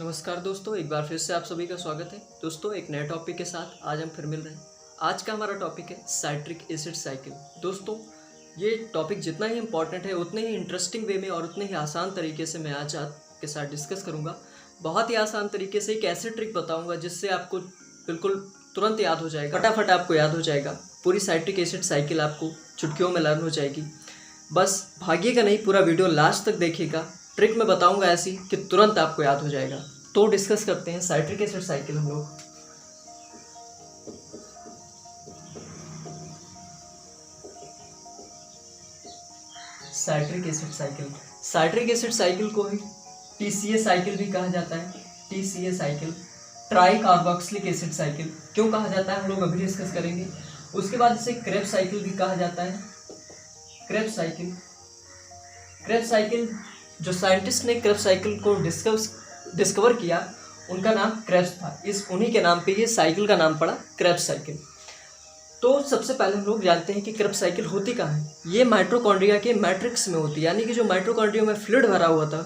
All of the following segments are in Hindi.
नमस्कार दोस्तों, एक बार फिर से आप सभी का स्वागत है। दोस्तों, एक नए टॉपिक के साथ आज हम फिर मिल रहे हैं। आज का हमारा टॉपिक है साइट्रिक एसिड साइकिल। दोस्तों, ये टॉपिक जितना ही इम्पॉर्टेंट है उतने ही इंटरेस्टिंग वे में और उतने ही आसान तरीके से मैं आज आपके साथ डिस्कस करूँगा। बहुत ही आसान तरीके से एक ऐसी ट्रिक बताऊँगा जिससे आपको बिल्कुल तुरंत याद हो जाएगा, फटाफट आपको याद हो जाएगा। पूरी साइट्रिक एसिड साइकिल आपको चुटकियों में लर्न हो जाएगी। बस भागिएगा नहीं, पूरा वीडियो लास्ट तक देखिएगा। ट्रिक मैं बताऊंगा ऐसी कि तुरंत आपको याद हो जाएगा। तो डिस्कस करते हैं साइट्रिक एसिड साइकिल। हम लोग साइट्रिक एसिड साइकिल को ही TCA साइकिल भी कहा जाता है। TCA cycle, try carboxylic acid cycle क्यों कहा जाता है हम लोग अभी डिस्कस करेंगे। उसके बाद इसे क्रेब्स साइकिल भी कहा जाता है। क्रेब्स साइकिल जो साइंटिस्ट ने क्रेब्स साइकिल को डिस्कवर किया उनका नाम क्रेब्स था। उन्हीं के नाम पे ये साइकिल का नाम पड़ा क्रेब्स साइकिल। तो सबसे पहले हम लोग जानते हैं कि क्रेब्स साइकिल होती कहाँ है। ये माइटोकॉन्ड्रिया के मैट्रिक्स में होती है, यानी कि जो माइटोकॉन्ड्रिया में फ्लूइड भरा हुआ था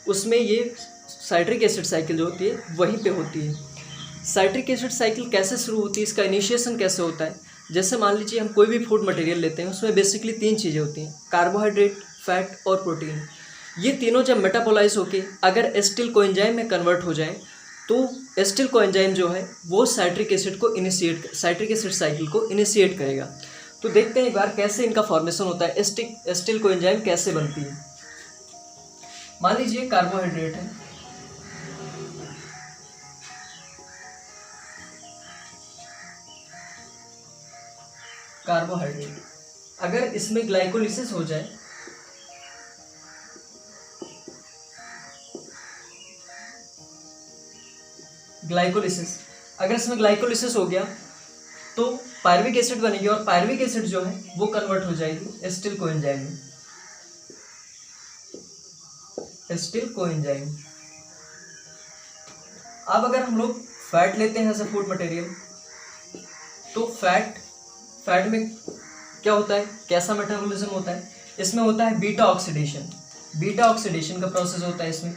उसमें ये साइट्रिक एसिड साइकिल जो होती है वहीं पे होती है। साइट्रिक एसिड साइकिल कैसे शुरू होती है, इसका इनिशिएशन कैसे होता है। जैसे मान लीजिए हम कोई भी फूड मटेरियल लेते हैं, उसमें बेसिकली 3 चीज़ें होती हैं, कार्बोहाइड्रेट, फैट और प्रोटीन। ये तीनों जब मेटाबोलाइज होके अगर एसिटिल कोएंजाइम में कन्वर्ट हो जाए तो एसिटिल कोएंजाइम जो है वो साइट्रिक एसिड साइकिल को इनिशिएट करेगा। तो देखते हैं एक बार कैसे इनका फॉर्मेशन होता है, एसिटिल कोएंजाइम कैसे बनती है। मान लीजिए कार्बोहाइड्रेट है, अगर इसमें ग्लाइकोलिसिस हो जाए अगर इसमें ग्लाइकोलिसिस हो गया तो पायरुविक एसिड बनेगी और पायरुविक एसिड जो है वो कन्वर्ट हो जाएगी एसिटिल कोएंजाइम। अब अगर हम लोग फैट लेते हैं एज अ फूड मटेरियल, तो फैट में क्या होता है, कैसा मेटाबॉलिज्म होता है। इसमें होता है बीटा ऑक्सीडेशन का प्रोसेस होता है इसमें,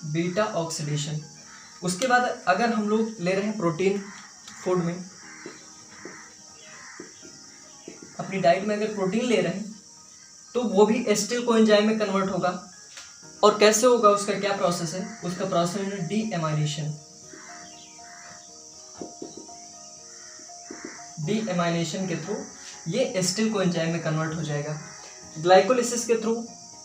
बीटा ऑक्सीडेशन। उसके बाद अगर हम लोग ले रहे हैं प्रोटीन फूड में, अपनी डाइट में अगर प्रोटीन ले रहे हैं तो वो भी एसिटिल कोएंजाइम में कन्वर्ट होगा। और कैसे होगा, उसका क्या प्रोसेस है, उसका प्रोसेस है डीएमाइनेशन के थ्रू ये एसिटिल कोएंजाइम में कन्वर्ट हो जाएगा। ग्लाइकोलिसिस के थ्रू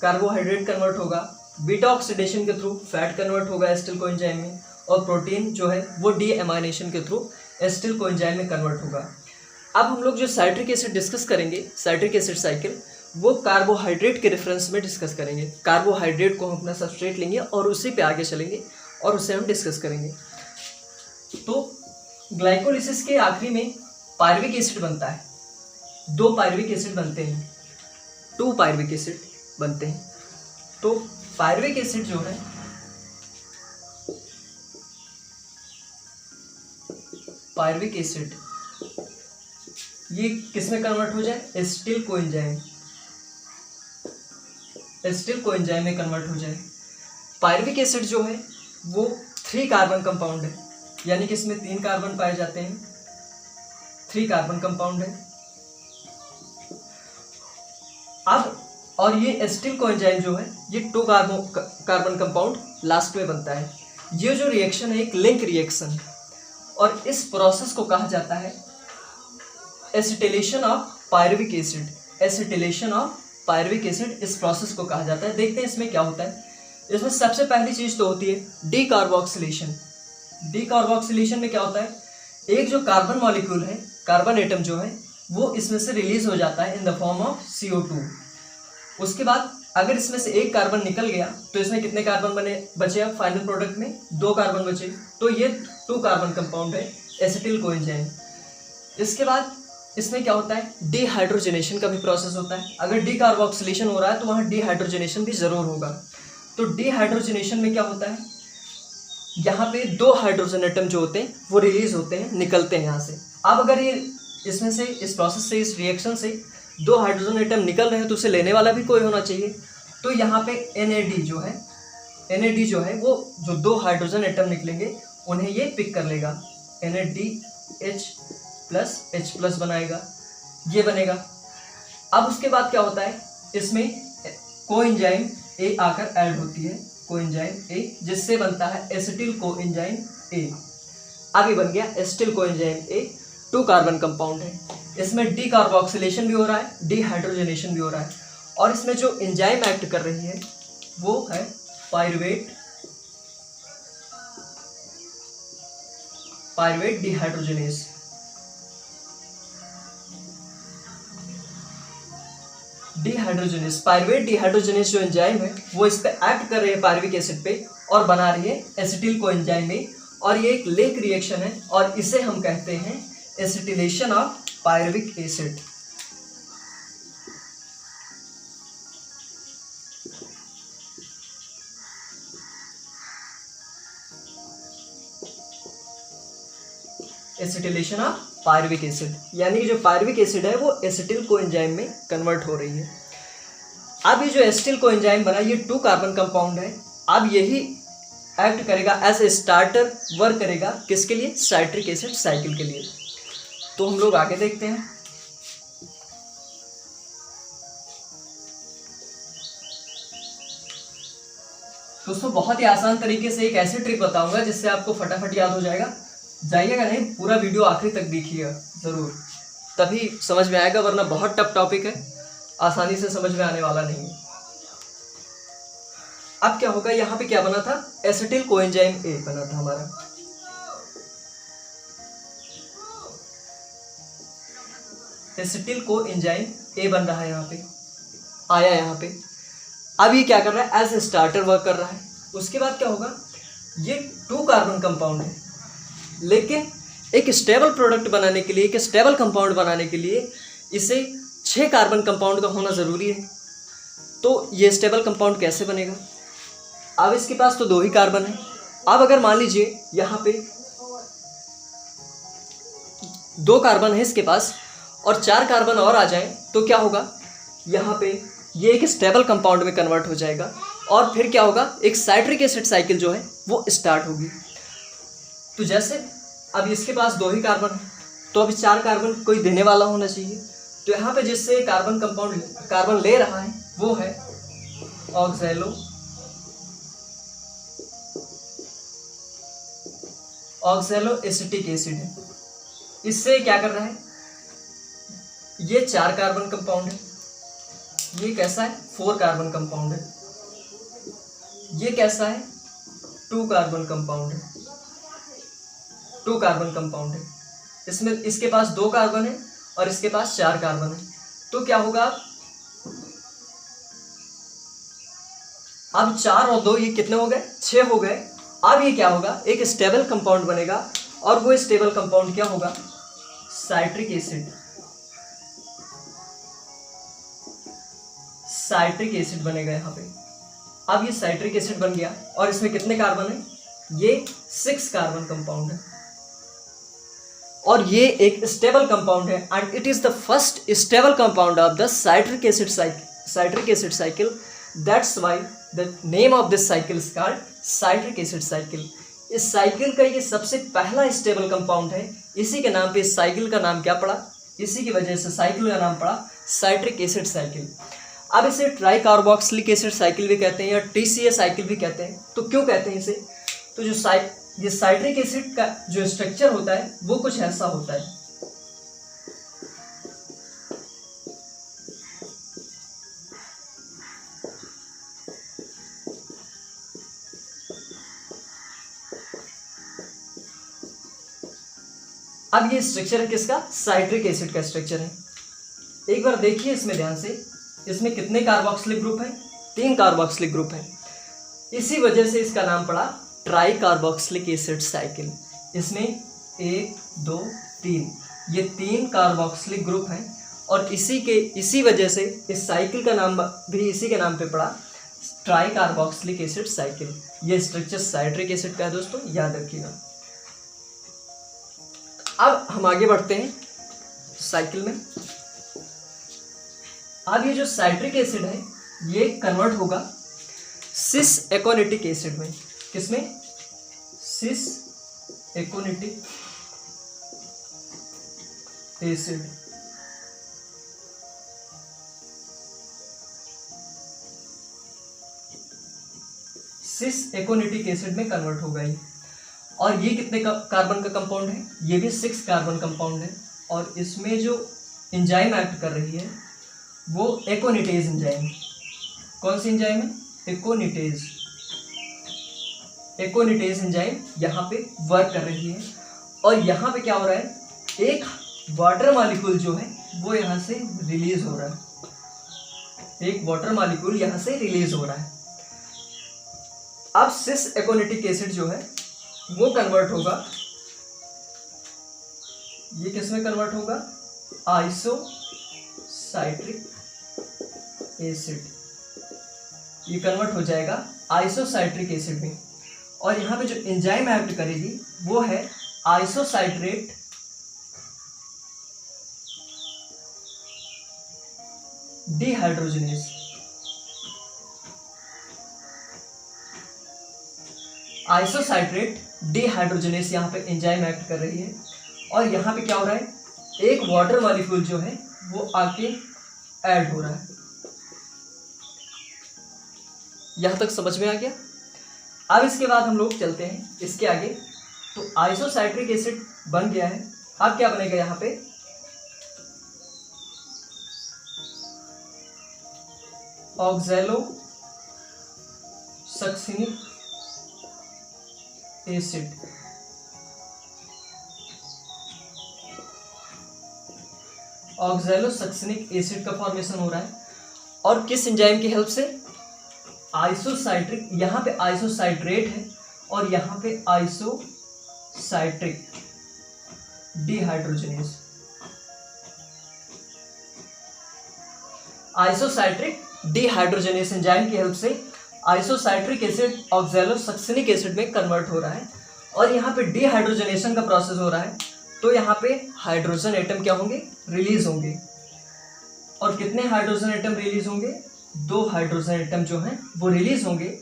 कार्बोहाइड्रेट कन्वर्ट होगा, बीटा ऑक्सीडेशन के थ्रू फैट कन्वर्ट होगा एसिटिल कोएंजाइम में, और प्रोटीन जो है वो डीएमाइनेशन के थ्रू एसिटिल कोएंजाइम में कन्वर्ट होगा। अब हम लोग जो साइट्रिक एसिड डिस्कस करेंगे, साइट्रिक एसिड साइकिल, वो कार्बोहाइड्रेट के रेफरेंस में डिस्कस करेंगे। कार्बोहाइड्रेट को हम अपना सबस्ट्रेट लेंगे और उसी पे आगे चलेंगे और उसे हम डिस्कस करेंगे। तो ग्लाइकोलिसिस के आखिरी में पायरुविक एसिड बनता है। 2 पायरुविक एसिड बनते हैं, 2 पायरुविक एसिड बनते हैं। तो पायरुविक एसिड जो है ये किस में कन्वर्ट हो जाए, एसिटिल कोएंजाइम में कन्वर्ट हो जाए। पायरुविक एसिड जो है वो 3 कार्बन कंपाउंड है, यानी कि इसमें 3 कार्बन पाए जाते हैं, 3 कार्बन कंपाउंड है। अब और ये एसिटिल कोएंजाइम जो है ये 2 कार्बन कंपाउंड लास्ट में बनता है। ये जो रिएक्शन है एक लिंक रिएक्शन, और इस प्रोसेस को कहा जाता है एसिटिलेशन ऑफ पायरुविक एसिड। इस प्रोसेस को कहा जाता है। देखते हैं इसमें क्या होता है। इसमें सबसे पहली चीज तो होती है डीकार्बोक्सिलेशन में क्या होता है, एक जो कार्बन मॉलिक्यूल है, कार्बन एटम जो है वो इसमें से रिलीज हो जाता है in the form of CO2। उसके बाद अगर इसमें से एक कार्बन निकल गया तो इसमें कितने कार्बन बचे, अब फाइनल प्रोडक्ट में 2 कार्बन बचे। तो ये 2 कार्बन कंपाउंड है एसिटिल कोएंजाइम। इसके बाद इसमें क्या होता है, डिहाइड्रोजनेशन का भी प्रोसेस होता है। अगर डीकार्बोक्सिलेशन हो रहा है तो वहाँ डिहाइड्रोजनेशन भी जरूर होगा। तो डिहाइड्रोजनेशन में क्या होता है, यहाँ पे 2 हाइड्रोजन एटम जो होते हैं वो रिलीज होते हैं, निकलते हैं यहाँ से। अब अगर ये इसमें से, इस प्रोसेस से, इस रिएक्शन से 2 हाइड्रोजन एटम निकल रहे हैं तो उसे लेने वाला भी कोई होना चाहिए। तो यहाँ पे NAD जो है वो जो 2 हाइड्रोजन एटम निकलेंगे उन्हें ये पिक कर लेगा, NADH+H+ बनाएगा, ये बनेगा। अब उसके बाद क्या होता है, इसमें कोएंजाइम A आकर ऐड होती है, कोएंजाइम A, जिससे बनता है एसिटिल कोएंजाइम A। अब ये बन गया acetyl coenzyme A, 2 carbon compound है। इसमें डी कार्बोक्सिलेशन भी हो रहा है, डिहाइड्रोजनेशन भी हो रहा है, और इसमें जो एंजाइम एक्ट कर रही है वो है पायरुवेट डिहाइड्रोजनेस। पायरुवेट डिहाइड्रोजनेस जो एंजाइम है वो इस पे एक्ट कर रही है पायरुविक एसिड पे और बना रही है एसिटिल कोएंजाइम में, और ये एक लेक रिएक्शन है और इसे हम कहते हैं acetylation of pyruvic acid. Acetylation of pyruvic acid, यानी कि जो पायरुविक एसिड है वो एसिटिल कोएंजाइम में कन्वर्ट हो रही है। अब ये जो एसिटिल कोएंजाइम बना ये 2 कार्बन कंपाउंड है। अब यही एक्ट करेगा एज ए स्टार्टर, वर्क करेगा किसके लिए, साइट्रिक एसिड साइकिल के लिए। तो हम लोग आगे देखते हैं। दोस्तों बहुत ही आसान तरीके से एक ऐसी ट्रिक बताऊंगा जिससे आपको फटाफट याद हो जाएगा। जाइएगा नहीं, पूरा वीडियो आखिरी तक देखिएगा ज़रूर, तभी समझ में आएगा, वरना बहुत टफ टॉपिक है, आसानी से समझ में आने वाला नहीं है। अब क्या होगा, यहाँ पे क्या बना था, एसिटिल कोएंजाइम A बना था हमारा। एसिटिल कोएंजाइम A बन रहा है, यहाँ पे आया, यहाँ पे। अब ये क्या कर रहा है, एज ए स्टार्टर वर्क कर रहा है। उसके बाद क्या होगा, ये 2 कार्बन कंपाउंड है, लेकिन एक स्टेबल प्रोडक्ट बनाने के लिए, एक स्टेबल कंपाउंड बनाने के लिए इसे 6 कार्बन कंपाउंड का होना ज़रूरी है। तो ये स्टेबल कंपाउंड कैसे बनेगा, अब इसके पास तो 2 ही कार्बन है। अब अगर मान लीजिए यहाँ पे 2 कार्बन है इसके पास और 4 कार्बन और आ जाए तो क्या होगा, यहाँ पे ये एक स्टेबल कंपाउंड में कन्वर्ट हो जाएगा और फिर क्या होगा, एक साइट्रिक एसिड साइकिल जो है वो स्टार्ट होगी। तो जैसे अब इसके पास 2 ही कार्बन है तो अभी 4 कार्बन कोई देने वाला होना चाहिए। तो यहाँ पे जिससे कार्बन ले रहा है वो है ऑक्सैलो एसिटिक एसिड है। इससे क्या कर रहा है, ये 4 कार्बन कंपाउंड है, ये कैसा है 4 कार्बन कंपाउंड है, ये कैसा है 2 कार्बन कंपाउंड है, 2 कार्बन कंपाउंड है। इसमें इसके पास 2 कार्बन है और इसके पास 4 कार्बन है। तो क्या होगा, अब 4 और 2 ये कितने हो गए, 6 हो गए। अब ये क्या होगा, एक स्टेबल कंपाउंड बनेगा और वो स्टेबल कंपाउंड क्या होगा, साइट्रिक एसिड बनेगा यहाँ पे। अब ये साइट्रिक एसिड बन गया और इसमें कितने कार्बन है, ये 6 कार्बन कंपाउंड है और ये एक स्टेबल कंपाउंड है and it is the first stable compound of the citric acid cycle. That's why the name of this cycle is called citric acid cycle. इस साइकिल का ये सबसे पहला स्टेबल कंपाउंड है, इसी के नाम पे इस साइकिल का नाम क्या पड़ा, इसी की वजह से साइकिल का नाम पड़ा साइट्रिक एसिड साइकिल। अब इसे ट्राई कार्बोक्सिलिक एसिड साइकिल भी कहते हैं या TCA साइकिल भी कहते हैं। तो क्यों कहते हैं इसे, तो जो ये साइट्रिक एसिड का जो स्ट्रक्चर होता है वो कुछ ऐसा होता है। अब ये स्ट्रक्चर है किसका, साइट्रिक एसिड का स्ट्रक्चर है। एक बार देखिए इसमें ध्यान से, इसमें कितने कार्बोक्सिलिक ग्रुप है, 3 कार्बोक्सिलिक ग्रुप है। इसी वजह से इसका नाम पड़ा ट्राई कार्बोक्सिलिक एसिड साइकिल। इसमें 1 2 3 ये 3 कार्बोक्सिलिक ग्रुप हैं और इसी वजह से इस साइकिल का नाम भी इसी के नाम पे पड़ा, ट्राई कार्बोक्सिलिक एसिड साइकिल। ये स्ट्रक्चर साइट्रिक एसिड का है दोस्तों, याद रखिएगा। अब हम आगे बढ़ते हैं साइकिल में। अब ये जो साइट्रिक एसिड है ये कन्वर्ट होगा सिस एकोनिटिक एसिड में। किसमें? सिस एकोनिटिक एसिड। सिस एकोनिटिक एसिड में कन्वर्ट होगा ये। और ये कितने कार्बन का कंपाउंड है? ये भी 6 कार्बन कंपाउंड है। और इसमें जो एंजाइम एक्ट कर रही है वो एकोनिटेज एंजाइम। कौन सी एंजाइम है? एकोनिटेज। एकोनिटेज एंजाइम यहाँ पे वर्क कर रही है। और यहाँ पे क्या हो रहा है? एक वाटर मॉलिक्यूल जो है वो यहाँ से रिलीज हो रहा है। एक वाटर मॉलिक्यूल यहाँ से रिलीज हो रहा है। अब सिस एकोनिटिक एसिड जो है वो कन्वर्ट होगा, ये किस में कन्वर्ट होगा? आइसोसाइट्रिक एसिड। ये कन्वर्ट हो जाएगा आइसोसाइट्रिक एसिड में। और यहाँ पे जो एंजाइम एक्ट करेगी वो है आइसोसाइट्रेट डिहाइड्रोजनेज। आइसोसाइट्रेट डिहाइड्रोजनेज यहाँ पे एंजाइम एक्ट कर रही है। और यहाँ पे क्या हो रहा है? एक वाटर मॉलिक्यूल जो है वो आके ऐड हो रहा है। यहाँ तक समझ में आ गया? अब इसके बाद हम लोग चलते हैं इसके आगे। तो आइसोसाइट्रिक एसिड बन गया है। अब क्या बनेगा यहाँ पे? Oxalo succinic acid. Oxalo succinic acid का फॉर्मेशन हो रहा है। और किस एंजाइम की हेल्प से? आइसोसाइट्रिक। यहाँ पे आइसोसाइट्रेट है और यहाँ पे आइसोसाइट्रिक डिहाइड्रोजनेज। आइसोसाइट्रिक डिहाइड्रोजनेज एंजाइम की हेल्प से आइसोसाइट्रिक एसिड ऑक्सैलो सक्सिनिक एसिड में कन्वर्ट हो रहा है। और यहाँ पे डिहाइड्रोजनेशन का प्रोसेस हो रहा है। तो यहाँ पे हाइड्रोजन एटम क्या होंगे? रिलीज होंगे। और कितने हाइड्रोजन एटम रिलीज होंगे? 2 हाइड्रोजन एटम जो हैं वो रिलीज होंगे।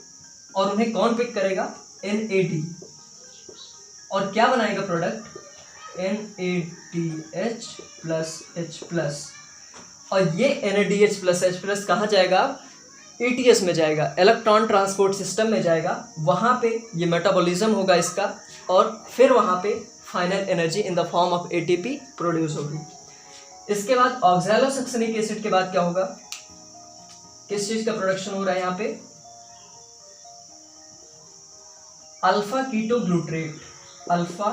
और उन्हें कौन पिक करेगा? NAD। और क्या बनाएगा प्रोडक्ट? NADH+H+। और ये NADH+H+ कहाँ जाएगा? ETS में जाएगा, इलेक्ट्रॉन ट्रांसपोर्ट सिस्टम में जाएगा। वहाँ पे ये मेटाबॉलिज्म होगा इसका। और फिर वहाँ पे final energy in the form of ATP produce होगी। इसके बाद ऑक्सैलो सक्सिनिक एसिड के बाद क्या होगा? किस चीज का प्रोडक्शन हो रहा है यहाँ पे? Alpha keto glutarate. Alpha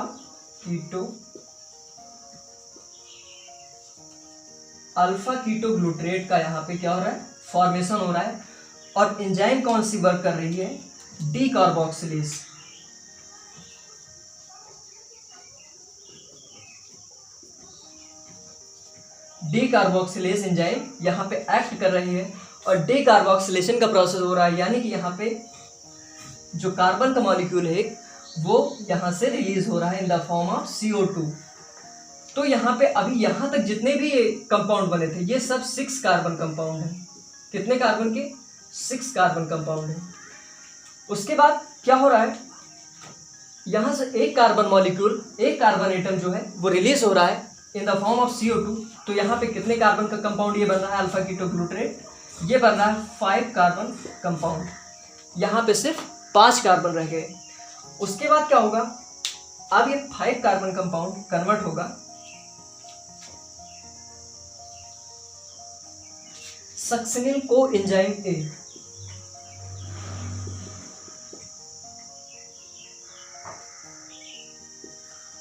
keto ग्लूट्रेट का यहाँ पे क्या हो रहा है? फॉर्मेशन हो रहा है। और एंजाइम कौन सी वर्क कर रही है? D carboxylase. D carboxylase enzyme यहाँ पे एक्ट कर रही है। और डी कार्बोक्सिलेशन का प्रोसेस हो रहा है, यानी कि यहाँ पे जो कार्बन का मॉलिक्यूल है वो यहाँ से रिलीज हो रहा है in the form of CO2। तो यहाँ पे अभी यहाँ तक जितने भी ये कंपाउंड बने थे ये सब 6 कार्बन कंपाउंड हैं। कितने कार्बन के? 6 कार्बन कंपाउंड है। उसके बाद क्या हो रहा है? यहाँ से एक कार्बन मॉलिक्यूल, एक कार्बन एटम जो है वो रिलीज हो रहा है in the form of CO2। तो यहाँ पे कितने कार्बन का कंपाउंड ये बन रहा है? Alpha keto glutarate. ये बन रहा है 5 कार्बन कंपाउंड। यहाँ पे सिर्फ 5 कार्बन रह गए। उसके बाद क्या होगा? अब ये 5 कार्बन कंपाउंड कन्वर्ट होगा सक्सिनिल को एंजाइम A।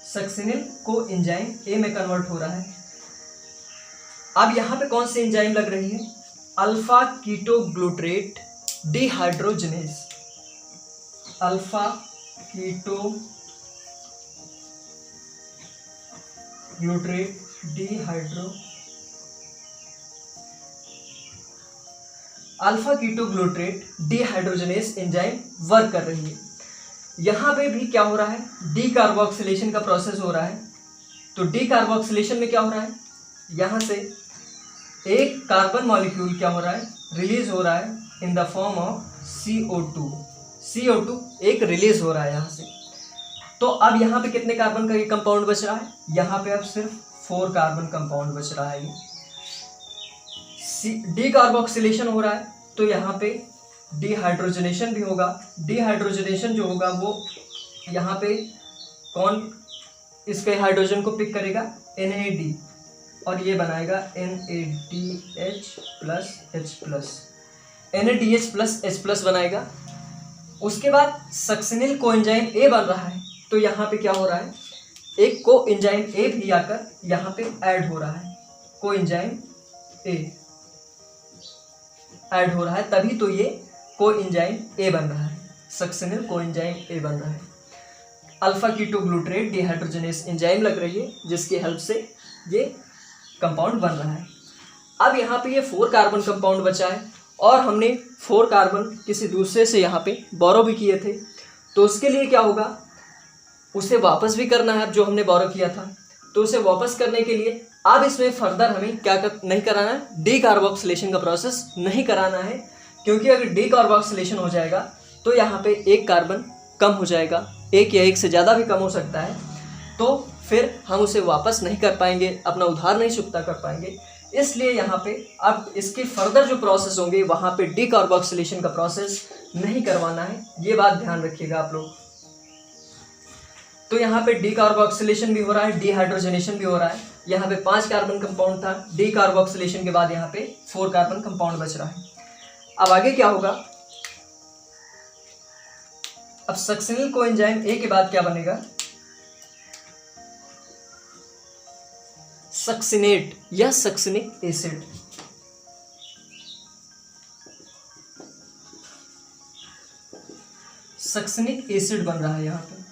सक्सिनिल को एंजाइम A में कन्वर्ट हो रहा है। अब यहाँ पे कौन सी एंजाइम लग रही है? Alpha keto glutarate dehydrogenase. Alpha keto glutarate alpha keto glutarate dehydrogenase enzyme work कर रही है। यहाँ पे भी क्या हो रहा है? डी कार्बोक्सिलेशन का प्रोसेस हो रहा है। तो डी कार्बोक्सिलेशन में क्या हो रहा है? यहाँ से एक कार्बन मॉलिक्यूल क्या हो रहा है? रिलीज हो रहा है in the form of CO2। CO2 एक रिलीज हो रहा है यहाँ से। तो अब यहाँ पे कितने कार्बन का ये कंपाउंड बच रहा है, यहाँ पे अब सिर्फ 4 कार्बन कंपाउंड बच रहा है। डीकार्बोक्सिलेशन हो रहा है तो यहाँ पे डिहाइड्रोजनेशन भी होगा। डिहाइड्रोजनेशन जो होगा वो यहाँ पे कौन इसके हाइड्रोजन को पिक करेगा, NAD, और ये बनाएगा NADH plus H+, NADH plus H+ बनाएगा। उसके बाद सक्सिनिल कोएंजाइम A बन रहा है तो यहाँ पे क्या हो रहा है, एक कोएंजाइम A भी आकर यहाँ पे ऐड हो रहा है, कोएंजाइम A ऐड हो रहा है, तभी तो ये कोएंजाइम A बन रहा है, सक्सिनिल कोएंजाइम A बन रहा है। अल्फा कीटोग्लूटरेट डिहाइड्रोजनेस एंजाइम लग रही है जिसकी हेल्प से ये कंपाउंड बन रहा है। अब यहाँ पे ये 4 कार्बन कंपाउंड बचा है और हमने 4 कार्बन किसी दूसरे से यहाँ पे बोरो भी किए थे, तो उसके लिए क्या होगा, उसे वापस भी करना है। अब जो हमने बोरो किया था तो उसे वापस करने के लिए अब इसमें फर्दर हमें क्या नहीं कराना है, डीकार्बोक्सिलेशन का प्रोसेस नहीं कराना है, क्योंकि अगर डीकार्बोक्सिलेशन हो जाएगा तो यहाँ पे एक कार्बन कम हो जाएगा, एक या एक से ज़्यादा भी कम हो सकता है, तो फिर हम उसे वापस नहीं कर पाएंगे, अपना उधार नहीं चुकता कर पाएंगे। इसलिए यहाँ पे अब इसके फर्दर जो प्रोसेस होंगे वहाँ पे डीकार्बोक्सिलेशन का प्रोसेस नहीं करवाना है, ये बात ध्यान रखिएगा आप लोग। तो यहाँ पे डीकार्बोक्सिलेशन भी हो रहा है, डिहाइड्रोजनेशन भी हो रहा है। यहाँ पे 5 कार्बन कंपाउंड था, डीकार्बोक्सिलेशन के बाद यहाँ पे 4 कार्बन कंपाउंड बच रहा है। अब आगे क्या होगा, अब सक्सिनिल कोएंजाइम A के बाद क्या बनेगा, सक्सिनेट या सक्सिनिक एसिड। सक्सिनिक एसिड बन रहा है यहाँ पे,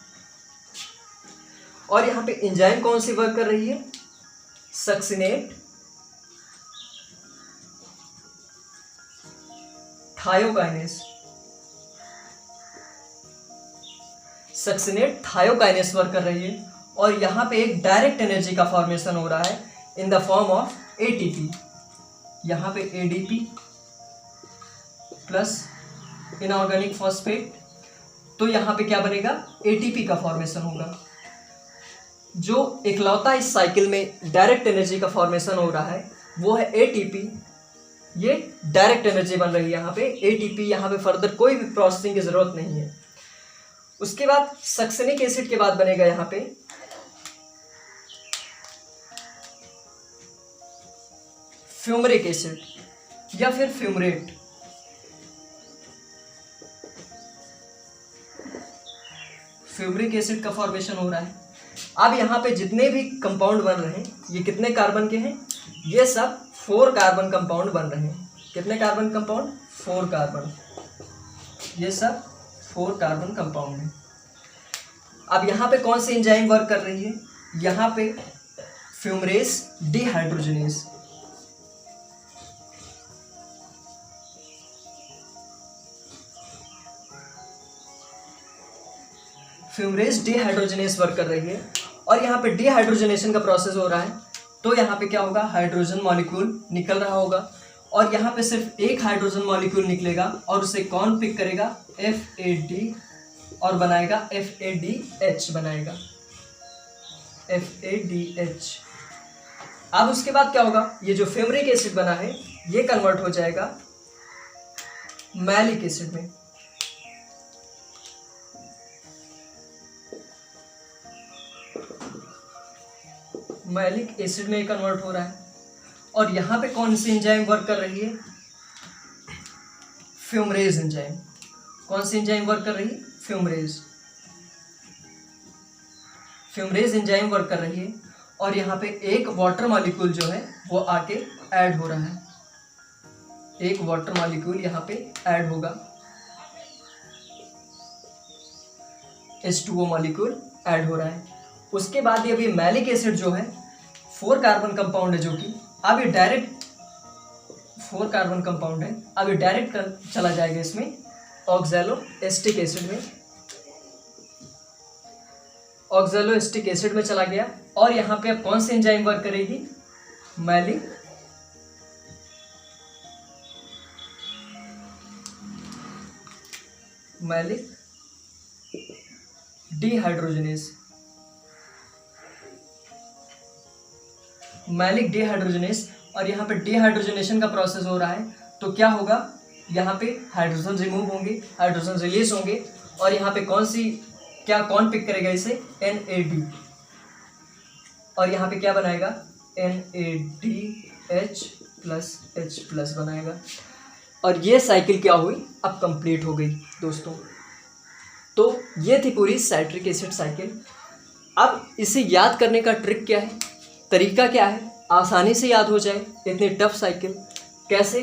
और यहाँ पे एंजाइम कौन सी वर्क कर रही है, सक्सिनेट थायोकाइनेस। सक्सिनेट थायोकाइनेस वर्क कर रही है और यहाँ पे एक डायरेक्ट एनर्जी का फॉर्मेशन हो रहा है in the form of ATP। यहाँ पे ADP प्लस इनऑर्गेनिक फॉस्फेट, तो यहाँ पे क्या बनेगा, ATP का फॉर्मेशन होगा। जो इकलौता इस साइकिल में डायरेक्ट एनर्जी का फॉर्मेशन हो रहा है वो है ATP। ये डायरेक्ट एनर्जी बन रही है यहाँ पे ATP, यहाँ पे फर्दर कोई भी प्रोसेसिंग की जरूरत नहीं है। उसके बाद सक्सिनिक एसिड के बाद बनेगा यहाँ पे फ्यूमरिक एसिड या फिर फ्यूमरेट। फ्यूमरिक एसिड का फॉर्मेशन हो रहा है। अब यहाँ पे जितने भी कंपाउंड बन रहे हैं ये कितने कार्बन के हैं, ये सब 4 कार्बन कंपाउंड बन रहे हैं। कितने कार्बन कंपाउंड, 4 कार्बन, ये सब 4 कार्बन कंपाउंड है। अब यहाँ पे कौन सी एंजाइम वर्क कर रही है, यहाँ पे फ्यूमरेस डिहाइड्रोजनेस। फ्यूमरेस डिहाइड्रोजनेस वर्क कर रही है और यहाँ पे डिहाइड्रोजनेशन का प्रोसेस हो रहा है, तो यहाँ पे क्या होगा, हाइड्रोजन मॉलिक्यूल निकल रहा होगा और यहाँ पे सिर्फ एक हाइड्रोजन मॉलिक्यूल निकलेगा और उसे कौन पिक करेगा, FAD, और बनाएगा FADH बनाएगा, FADH। अब उसके बाद क्या होगा, ये जो फ्यूमरिक एसिड बना है ये कन्वर्ट हो जाएगा मैलिक एसिड में। मैलिक एसिड में कन्वर्ट हो रहा है और यहाँ पे कौन सी एंजाइम वर्क कर रही है, फ्यूमरेज एंजाइम। कौन सी एंजाइम वर्क कर रही है, फ्यूमरेज। फ्यूमरेज एंजाइम वर्क कर रही है और यहाँ पे एक वाटर मॉलिक्यूल जो है वो आके ऐड हो रहा है, एक वाटर मॉलिक्यूल यहाँ पे ऐड होगा, H2O मॉलिक्यूल ऐड हो रहा है। उसके बाद ये अभी मैलिक एसिड जो है 4 कार्बन कंपाउंड है, जो कि अब ये डायरेक्ट 4 कार्बन कंपाउंड है, अब ये डायरेक्ट चला जाएगा इसमें ऑक्सैलो एस्टिक एसिड में। ऑक्सैलो एस्टिक एसिड में चला गया और यहाँ पे अब कौन सी एंजाइम वर्क करेगी, malic malic dehydrogenase, malic dehydrogenase, और यहाँ पे डिहाइड्रोजनेशन का प्रोसेस हो रहा है, तो क्या होगा, यहाँ पे हाइड्रोजन रिमूव होंगे, हाइड्रोजन रिलीज होंगे, और यहाँ पे कौन पिक करेगा इसे, NAD, और यहाँ पे क्या बनाएगा, NADH+H+ बनाएगा, और ये साइकिल क्या हुई, अब कंप्लीट हो गई दोस्तों। तो ये थी पूरी साइट्रिक एसिड साइकिल। अब इसे याद करने का ट्रिक क्या है, तरीका क्या है, आसानी से याद हो जाए इतनी टफ साइकिल कैसे,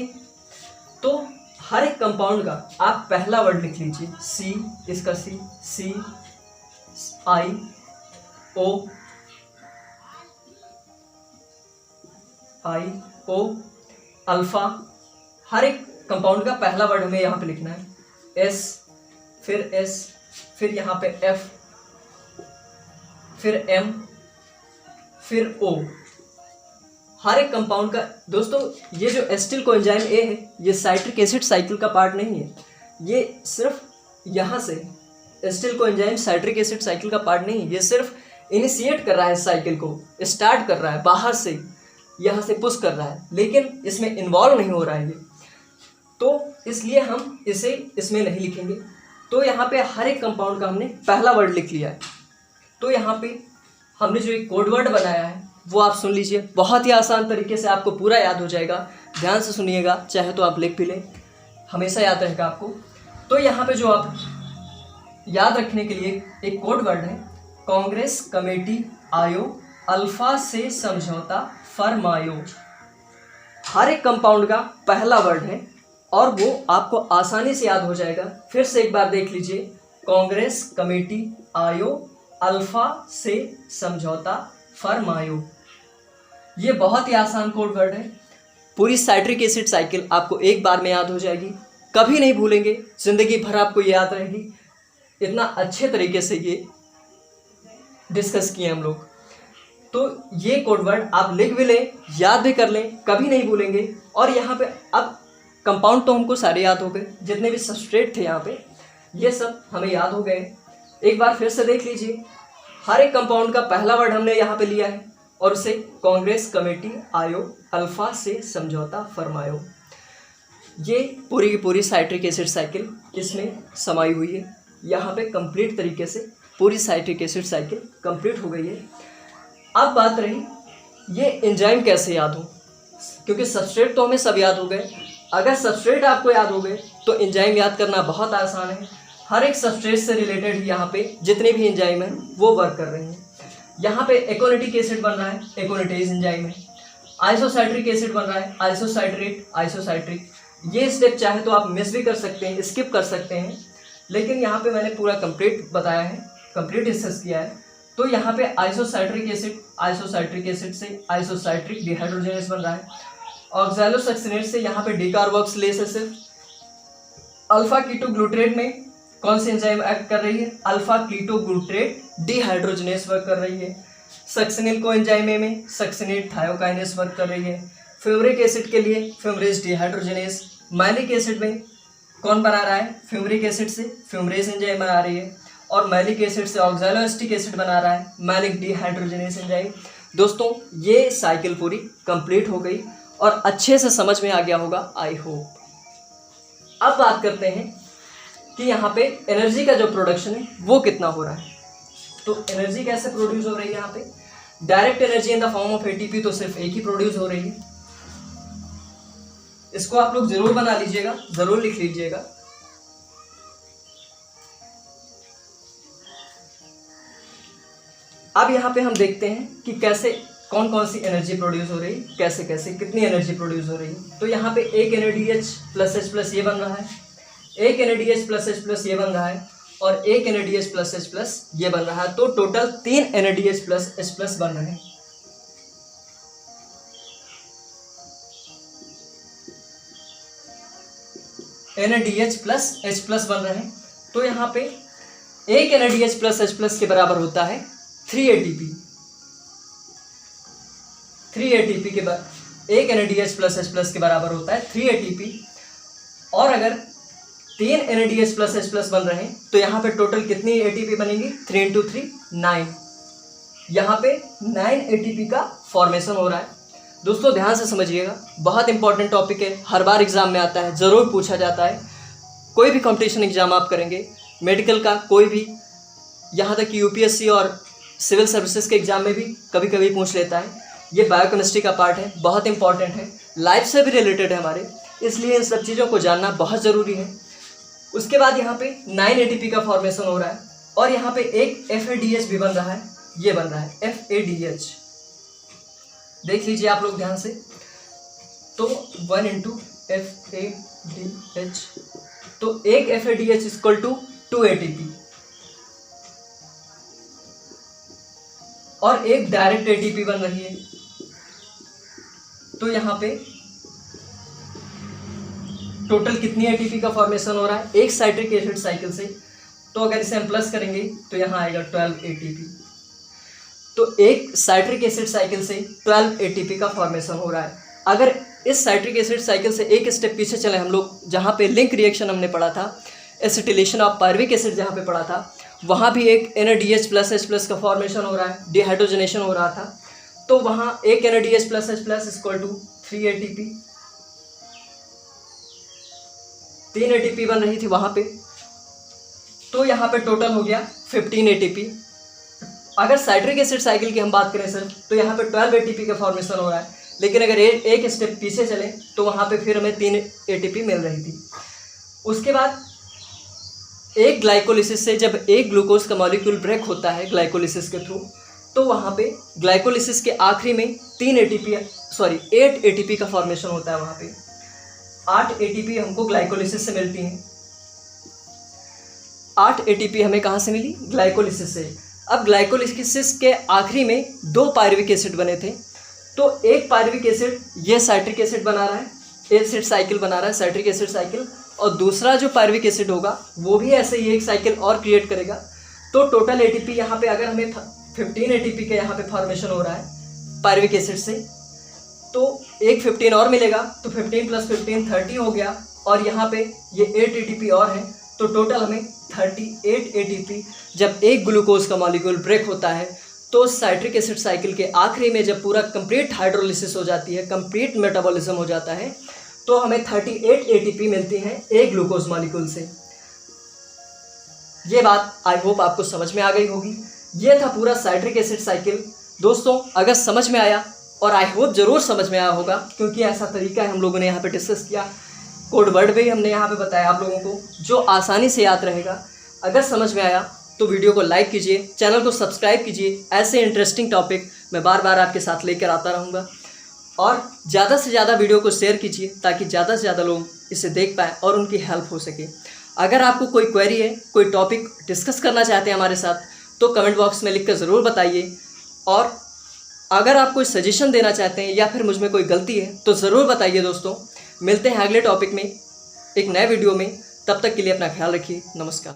तो हर एक कंपाउंड का आप पहला वर्ड लिख लीजिए, C, इसका C, I, O, अल्फा, हर एक कंपाउंड का पहला वर्ड हमें यहाँ पे लिखना है, S, फिर यहाँ पे F, फिर M, फिर O। हर एक कंपाउंड का दोस्तों, ये जो एसिटिल कोएंजाइम A है, ये साइट्रिक एसिड साइकिल का पार्ट नहीं है, ये सिर्फ यहाँ से acetyl coenzyme citric acid cycle का पार्ट नहीं है, ये सिर्फ इनिशिएट कर रहा है साइकिल को, स्टार्ट कर रहा है, बाहर से यहाँ से पुश कर रहा है, लेकिन इसमें इन्वॉल्व नहीं हो रहा है ये, तो इसलिए हम इसे इसमें नहीं लिखेंगे। तो यहाँ पे हर एक कंपाउंड का हमने पहला वर्ड लिख लिया है। तो यहाँ पे हमने जो एक कोड वर्ड बनाया है वो आप सुन लीजिए, बहुत ही आसान तरीके से आपको पूरा याद हो जाएगा, ध्यान से सुनिएगा, चाहे तो आप लिख भी लें, हमेशा याद रहेगा आपको। तो यहाँ पे जो आप याद रखने के लिए एक कोड वर्ड है, कांग्रेस कमेटी आयो, अल्फा से समझौता फरमायो। हर एक कंपाउंड का पहला वर्ड है और वो आपको आसानी से याद हो जाएगा। फिर से एक बार देख लीजिए, कांग्रेस कमेटी आयो, अल्फा से समझौता फरमायो। ये बहुत ही आसान कोड वर्ड है। पूरी साइट्रिक एसिड साइकिल आपको एक बार में याद हो जाएगी, कभी नहीं भूलेंगे, जिंदगी भर आपको ये याद रहेगी। इतना अच्छे तरीके से ये डिस्कस किए हम लोग। तो ये कोड वर्ड आप लिख भी लें, याद भी कर लें, कभी नहीं भूलेंगे। और यहाँ पे अब कंपाउंड तो हमको सारे याद हो गए, जितने भी सबस्ट्रेट थे यहाँ पे ये सब हमें याद हो गए। एक बार फिर से देख लीजिए, हर एक कंपाउंड का पहला वर्ड हमने यहाँ पे लिया है और उसे कांग्रेस कमेटी आयो, अल्फा से समझौता फरमायो। ये पूरी की पूरी साइट्रिक एसिड साइकिल इसमें समाई हुई है। यहाँ पे कंप्लीट तरीके से पूरी साइट्रिक एसिड साइकिल कंप्लीट हो गई है। अब बात रही ये एंजाइम कैसे याद हो, क्योंकि सबस्ट्रेट तो हमें सब याद हो गए। अगर सबस्ट्रेट आपको याद हो गए तो एंजाइम याद करना बहुत आसान है। हर एक सबस्ट्रेट से रिलेटेड ही यहाँ पे जितने भी एंजाइम हैं वो वर्क कर रहे हैं। यहाँ पे एकोनिटिक एसिड बन रहा है, एकोनिटेज एंजाइम है। आइसोसाइट्रिक एसिड बन रहा है, आइसोसाइट्रेट, आइसोसाइट्रिक। ये स्टेप चाहे तो आप मिस भी कर सकते हैं, स्किप कर सकते हैं, लेकिन यहाँ पे मैंने पूरा कंप्लीट बताया है, कंप्लीट डिस्कस किया है। तो यहाँ पे आइसोसाइट्रिक एसिड से आइसोसाइट्रिक डिहाइड्रोजनेस बन रहा है। ऑक्सैलोसक्सिनेट से यहाँ पे डिकार्बोक्सिलेज एसिड। अल्फा कीटोग्लूट्रेट में कौन सी एंजाइम एक्ट कर रही है, अल्फा कीटोग्लूट्रेट डिहाइड्रोजनेस वर्क कर रही है। सक्सिनिल को एंजाइम में सक्सिनेट थायोकाइनेस वर्क कर रही है। फ्यूमरिक एसिड के लिए फ्यूमरेज डिहाइड्रोजनेस। मैलिक एसिड में कौन बना रहा है, फ्यूमरिक एसिड से फ्यूमरेज एंजाइम बना रही है, और मैलिक एसिड से ऑक्सैलोएसिटिक एसिड बना रहा है, मैलिक डिहाइड्रोजनेस एंजाइम। दोस्तों ये साइकिल पूरी कंप्लीट हो गई और अच्छे से समझ में आ गया होगा, आई होप। अब बात करते हैं कि यहाँ पे एनर्जी का जो प्रोडक्शन है वो कितना हो रहा है। तो एनर्जी कैसे प्रोड्यूस हो रही है, यहाँ पे direct energy in the form of ATP तो सिर्फ एक ही प्रोड्यूस हो रही है। इसको आप लोग जरूर बना लीजिएगा, जरूर लिख लीजिएगा। अब यहाँ पे हम देखते हैं कि कैसे कौन कौन सी एनर्जी प्रोड्यूस हो रही है, कैसे कैसे कितनी एनर्जी प्रोड्यूस हो रही है। तो यहाँ पे एक NADH+H+ ये बन रहा है, एक NADH+H+ ये बन रहा है, और एक NADH+H+ ये बन रहा है। तो टोटल 3 NADH+H+ बन रहे हैं। NADH+H+ बन रहे हैं। तो यहाँ पे एक NADH+H+ के बराबर होता है 3 ATP। 3 ATP के बाद एक NADH+H+ के बराबर होता है 3 ATP। और अगर 3 NADH प्लस H प्लस बन रहे हैं, तो यहाँ पे टोटल कितनी ATP बनेगी? 3 × 3 9। यहाँ पे 9 ATP का फॉर्मेशन हो रहा है। दोस्तों ध्यान से समझिएगा, बहुत इंपॉर्टेंट टॉपिक है, हर बार एग्जाम में आता है, ज़रूर पूछा जाता है। कोई भी कंपटीशन एग्जाम आप करेंगे, मेडिकल का कोई भी, यहाँ तक कि UPSC और सिविल सर्विसेज के एग्जाम में भी कभी कभी पूछ लेता है। ये बायोकेमिस्ट्री का पार्ट है, बहुत इंपॉर्टेंट है, लाइफ से भी रिलेटेड है हमारे, इसलिए इन सब चीज़ों को जानना बहुत ज़रूरी है। उसके बाद यहाँ पे 9 ATP का फॉर्मेशन हो रहा है और यहाँ पे एक FADH भी बन रहा है, ये बन रहा है FADH। देख लीजिए आप लोग ध्यान से, तो 1 × FADH, तो एक FADH इक्वल टू 2 ATP और एक डायरेक्ट ATP बन रही है। तो यहाँ पे टोटल कितनी ATP का फॉर्मेशन हो रहा है एक साइट्रिक एसिड साइकिल से? तो अगर इसे हम प्लस करेंगे तो यहाँ आएगा 12 ATP। तो एक साइट्रिक एसिड साइकिल से 12 ATP का फॉर्मेशन हो रहा है। अगर इस साइट्रिक एसिड साइकिल से एक स्टेप पीछे चले हम लोग, जहाँ पे लिंक रिएक्शन हमने पढ़ा था, एसिटिलेशन ऑफ पायरुविक एसिड जहाँ पे पढ़ा था, वहाँ भी एक NADH प्लस H प्लस का फॉर्मेशन हो रहा है, डिहाइड्रोजनेशन हो रहा था। तो वहाँ एक NADH plus H plus equal to 3 ATP, 3 ATP बन रही थी वहाँ पे। तो यहाँ पे टोटल हो गया 15 ATP। अगर साइट्रिक एसिड साइकिल की हम बात करें सर, तो यहाँ पे 12 ATP का फॉर्मेशन हो रहा है, लेकिन अगर एक स्टेप पीछे चले तो वहाँ पे फिर हमें 3 ATP मिल रही थी। उसके बाद एक ग्लाइकोलिसिस से जब एक ग्लूकोज का मॉलिक्यूल ब्रेक होता है ग्लाइकोलिसिस के थ्रू, तो वहाँ पे ग्लाइकोलिसिस के आखिरी में 8 ATP का फॉर्मेशन होता है। वहाँ पे 8 ATP हमको ग्लाइकोलिसिस से मिलती हैं। 8 ATP हमें कहाँ से मिली? ग्लाइकोलिसिस से। अब ग्लाइकोलिसिस के आखिरी में 2 पायरुविक एसिड बने थे, तो एक पायरुविक एसिड ये साइट्रिक एसिड बना रहा है, एसिड साइकिल बना रहा है, साइट्रिक एसिड साइकिल, और दूसरा जो पायरुविक एसिड होगा वो भी ऐसे ही एक साइकिल और क्रिएट करेगा। तो टोटल ATP यहाँ पे अगर हमें 15 ATP का यहाँ पे फॉर्मेशन हो रहा है पायरुविक एसिड से, तो एक 15 और मिलेगा, तो 15 + 15 30 हो गया, और यहाँ पे ये 8 ATP और है, तो टोटल हमें 38 ATP। जब एक ग्लूकोज का मॉलिक्यूल ब्रेक होता है तो साइट्रिक एसिड साइकिल के आखिरी में जब पूरा कंप्लीट हाइड्रोलिसिस हो जाती है, कंप्लीट मेटाबॉलिज्म हो जाता है, तो हमें 38 ATP मिलती हैं एक ग्लूकोज मॉलिक्यूल से। ये बात आई होप आपको समझ में आ गई होगी। ये था पूरा साइट्रिक एसिड साइकिल। दोस्तों अगर समझ में आया, और आई होप ज़रूर समझ में आया होगा, क्योंकि ऐसा तरीका है हम लोगों ने यहाँ पे डिस्कस किया, कोड वर्ड भी हमने यहाँ पे बताया आप लोगों को, जो आसानी से याद रहेगा। अगर समझ में आया तो वीडियो को लाइक कीजिए, चैनल को सब्सक्राइब कीजिए। ऐसे इंटरेस्टिंग टॉपिक मैं बार बार आपके साथ लेकर आता रहूँगा, और ज़्यादा से ज़्यादा वीडियो को शेयर कीजिए ताकि ज़्यादा से ज़्यादा लोग इसे देख पाएँ और उनकी हेल्प हो सके। अगर आपको कोई क्वेरी है, कोई टॉपिक डिस्कस करना चाहते हैं हमारे साथ, तो कमेंट बॉक्स में लिखकर ज़रूर बताइए। और अगर आप कोई सजेशन देना चाहते हैं या फिर मुझ में कोई गलती है तो ज़रूर बताइए। दोस्तों मिलते हैं अगले टॉपिक में एक नए वीडियो में, तब तक के लिए अपना ख्याल रखिए। नमस्कार।